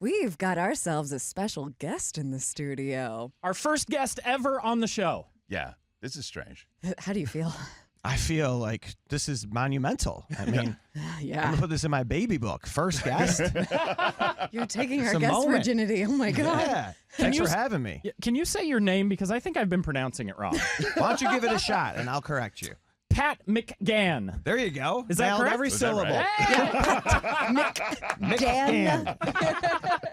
We've got ourselves a special guest in the studio. Our first guest ever on the show. Yeah, this is strange. How do you feel? I feel like this is monumental. I mean, I'm Yeah. going to put this in my baby book. First guest. You're taking It's our a guest moment. virginity. Oh, my God. Yeah. Thanks you for s- having me. Can you say your name? Because I think I've been pronouncing it wrong. Why don't you give it a shot and I'll correct you. Pat McGann. There you go. Is that Nailed correct? every Was that syllable. right? Dan.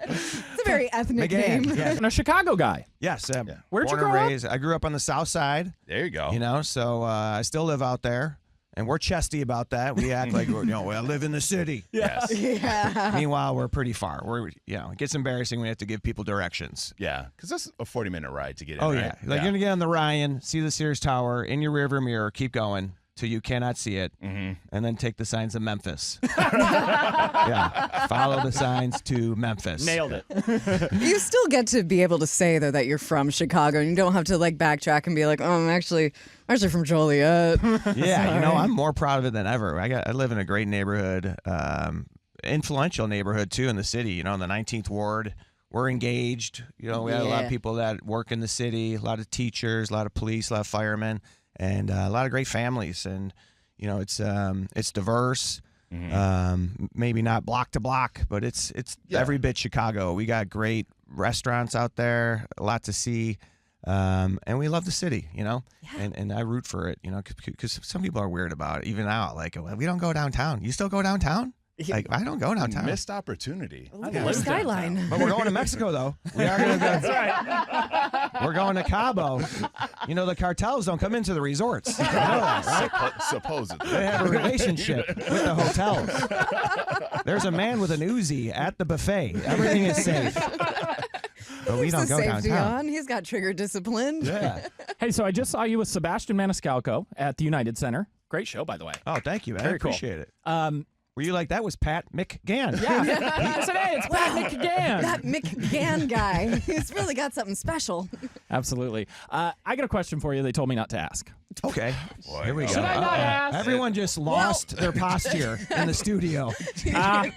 It's a very ethnic name. McGann. Yeah. And a Chicago guy. Yes. Where'd you born and grow up? raised. I grew up on the south side, There you go. you know, so I still live out there. And we're chesty about that. We act like, I live in the city. Yes. Yeah. Meanwhile, we're pretty far. It gets embarrassing when we have to give people directions. Yeah, because that's a 40-minute ride to get in. Oh, right? yeah. Like, you're going to get on the Ryan, see the Sears Tower, in your rearview mirror, keep going till you cannot see it, and then take the signs to Memphis. Yeah. Follow the signs to Memphis. Nailed it. You still get to be able to say, though, that you're from Chicago, and you don't have to, like, backtrack and be like, I'm actually from Joliet. Yeah, I'm more proud of it than ever. I live in a great neighborhood, influential neighborhood, too, in the city, in the 19th Ward. We're engaged. We have a lot of people that work in the city, a lot of teachers, a lot of police, a lot of firemen, and a lot of great families. And, it's diverse. Maybe not block to block, but it's every bit Chicago. We got great restaurants out there, a lot to see. And we love the city, and I root for it, because some people are weird about it, even now. Like, we don't go downtown. You still go downtown? Like, I don't go downtown. Missed opportunity. Look at our skyline. But we're going to Mexico, though. We are going to go. That's right. We're going to Cabo. The cartels don't come into the resorts. You know that, right? Supposedly. They have a relationship with the hotels. There's a man with an Uzi at the buffet. Everything is safe. But we Keeps don't the go safety downtown. on. He's got trigger discipline. Yeah. Hey, so I just saw you with Sebastian Maniscalco at the United Center. Great show, by the way. Oh, thank you, man. I Very cool. appreciate it. Were you like, that was Pat McGann? Yeah. I said, hey, it's Pat McGann. That McGann guy. He's really got something special. Absolutely. I got a question for you they told me not to ask. Okay. Here we go. Should I not ask? Everyone just lost their posture in the studio.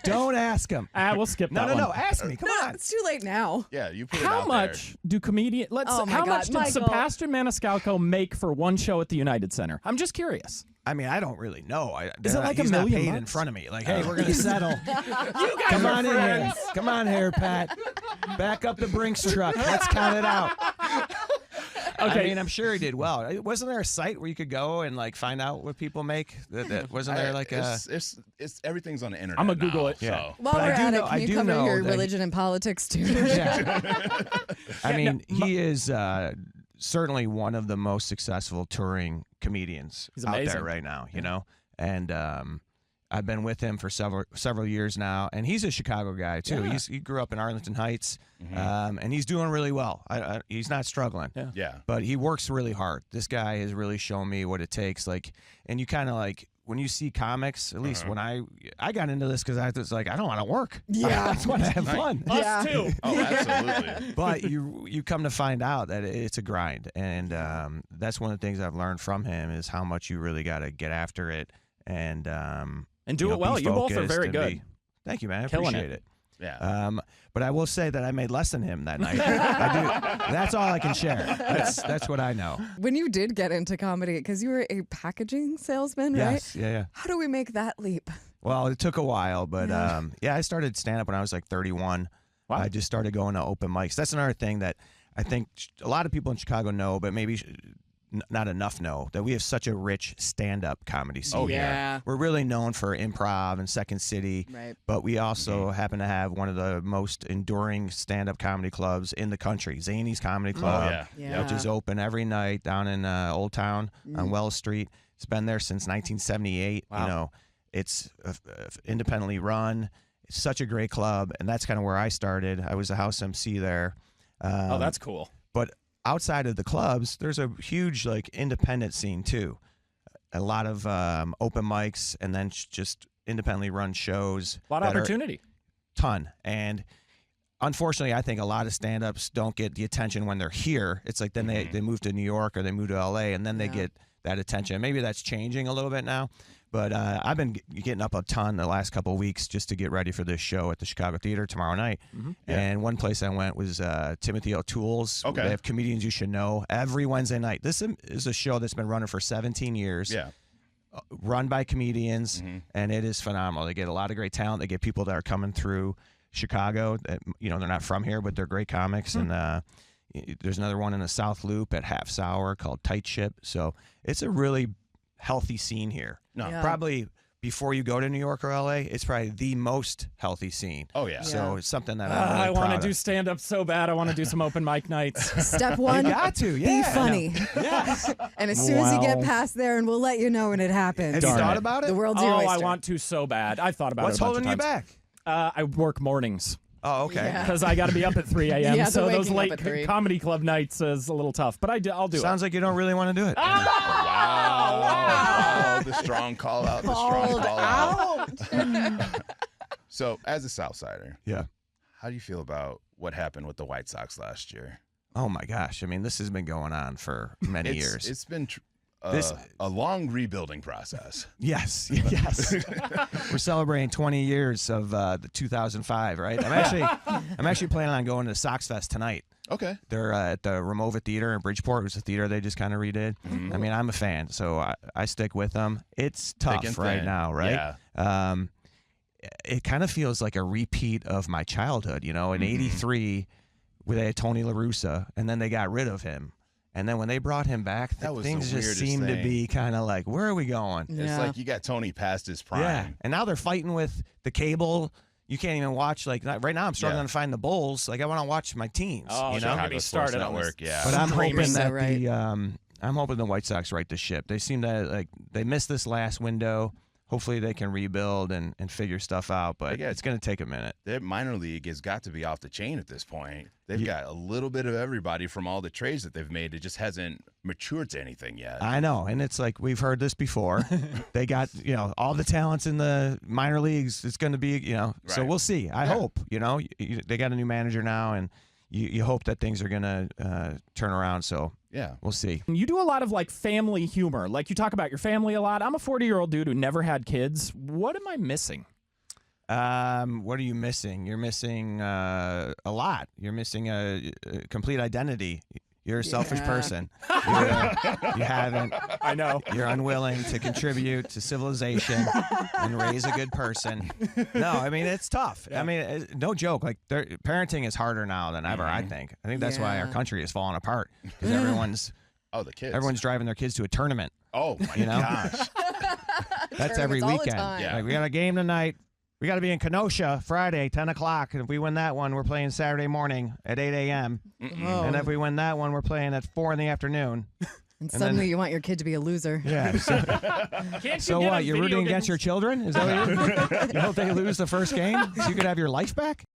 Don't ask him. We'll skip that one. No. Ask me. Come on. It's too late now. Yeah, you put it How out much do comedian? Oh my how God, much did Michael. Sebastian Maniscalco make for one show at the United Center? I'm just curious. I mean, I don't really know. Is it like he's $1 not million paid in bucks? front of me. Like, hey, we're going to settle. You guys Come are on in friends. here. Come on here, Pat. Back up the Brinks truck. Let's count it out. Okay. I mean, I'm sure he did well. Wasn't there a site where you could go and find out what people make? Wasn't there like a? It's everything's on the internet. I'm gonna Google now, it. So. While But I we're do at know- it, I can you do cover know your that- religion and politics too? Yeah. I mean, he is certainly one of the most successful touring comedians He's out amazing. there right now. And I've been with him for several years now, and he's a Chicago guy too. Yeah. He grew up in Arlington Heights, and he's doing really well. He's not struggling. Yeah. But he works really hard. This guy has really shown me what it takes. And you kind of when you see comics, at least when I got into this because I was like, I don't want to work. Yeah. I just want to have fun. Us too. Oh, absolutely. But you come to find out that it's a grind, and that's one of the things I've learned from him is how much you really got to get after it and do it well. be You both are focused very and good. Thank you, man. I Killing appreciate it. Yeah. But I will say that I made less than him that night. I do. That's all I can share. That's what I know. When you did get into comedy, because you were a packaging salesman, right? Yes. Yeah. How do we make that leap? Well, it took a while, but I started stand up when I was like 31. Wow. I just started going to open mics. That's another thing that I think a lot of people in Chicago know, but maybe not enough know that we have such a rich stand-up comedy scene. Oh, yeah. We're really known for improv and Second City, Right. but we also happen to have one of the most enduring stand-up comedy clubs in the country, Zany's Comedy Club, yeah. Yeah. which is open every night down in Old Town on Wells Street. It's been there since 1978. Wow. It's independently run. It's such a great club, and that's kind of where I started. I was a house MC there. Oh, that's cool. But outside of the clubs, there's a huge independent scene too. A lot of open mics, and then just independently run shows. A lot of that are opportunity. ton. And unfortunately, I think a lot of stand-ups don't get the attention when they're here. It's like then they move to New York or they move to LA, and then they get that attention. Maybe that's changing a little bit now. But I've been getting up a ton the last couple of weeks just to get ready for this show at the Chicago Theater tomorrow night. And one place I went was Timothy O'Toole's. Okay. They have Comedians You Should Know every Wednesday night. This is a show that's been running for 17 years. Yeah. Run by comedians, and it is phenomenal. They get a lot of great talent. They get people that are coming through Chicago that, they're not from here, but they're great comics. And there's another one in the South Loop at Half Sour called Tight Ship. So it's a really healthy scene here. No. Yeah. Probably before you go to New York or LA, it's probably the most healthy scene. Oh, yeah. So it's something that I'm I really want proud to do of. stand-up so bad. I want to do some open mic nights. Step one, You got to, be yeah. funny. Yes. And as soon as you get Wow. past there, and we'll let you know when it happens. Have you Darn thought it. about it? The world's your Oh, oyster. I want to so bad. I thought about What's it a bunch holding of you times. back? I work mornings Oh, okay. Yeah. because I got to be up at 3 a.m. Yeah, the so those waking up late at 3. comedy club nights is a little tough. But I'll do Sounds like you don't really want to do it. Wow. The strong call out. The strong Called call out. out. So, as a Southsider, Yeah. how do you feel about what happened with the White Sox last year? Oh my gosh! I mean, this has been going on for many years. It's been This- a long rebuilding process. Yes, yes. We're celebrating 20 years of the 2005, right? I'm actually planning on going to Sox Fest tonight. Okay. They're at the Ramova Theater in Bridgeport. It was a theater they just kind of redid. I mean, I'm a fan, so I stick with them. It's tough and right thin. now, right? Yeah. It kind of feels like a repeat of my childhood. In '83, where they had Tony La Russa, and then they got rid of him. And then when they brought him back, That was the things just weirdest seemed to thing. be kind of like, where are we going? It's Yeah. like you got Tony past his prime. Yeah, and now they're fighting with the cable. You can't even watch right now. I'm struggling Yeah. to find the Bulls. Like I want to watch my teams. Oh, you don't know, get me Chicago Sports started on Network, this. yeah. but I'm hoping Screamers, that right. I'm hoping the White Sox right the ship. They seem to they missed this last window. Hopefully they can rebuild and figure stuff out, but Yeah. it's going to take a minute. Their minor league has got to be off the chain at this point. They've got a little bit of everybody from all the trades that they've made. It just hasn't matured to anything yet. I know, and it's like we've heard this before. They got all the talents in the minor leagues. It's going to be so Right. we'll see. I hope they got a new manager now, and you hope that things are going to turn around. So Yeah. we'll see. You do a lot of family humor. Like you talk about your family a lot. I'm a 40-year-old dude who never had kids. What am I missing? What are you missing? You're missing a lot. You're missing a complete identity. You're a selfish Yeah. person. You haven't. I know. You're unwilling to contribute to civilization and raise a good person. No, I mean it's tough. I mean, no joke. Parenting is harder now than ever. I think that's why our Yeah. country is falling apart because everyone's The kids. driving their kids to a tournament. Oh, my You know? gosh. That's every Tournaments all the weekend. time. Yeah. Like, we got a game tonight. We got to be in Kenosha Friday, 10 o'clock. And if we win that one, we're playing Saturday morning at 8 a.m. Oh. And if we win that one, we're playing at 4 in the afternoon. And suddenly you want your kid to be a loser. Yeah. So, Can't so you get what? a You're video rooting game- against your children? Is that what you hope they lose the first game so you could have your life back?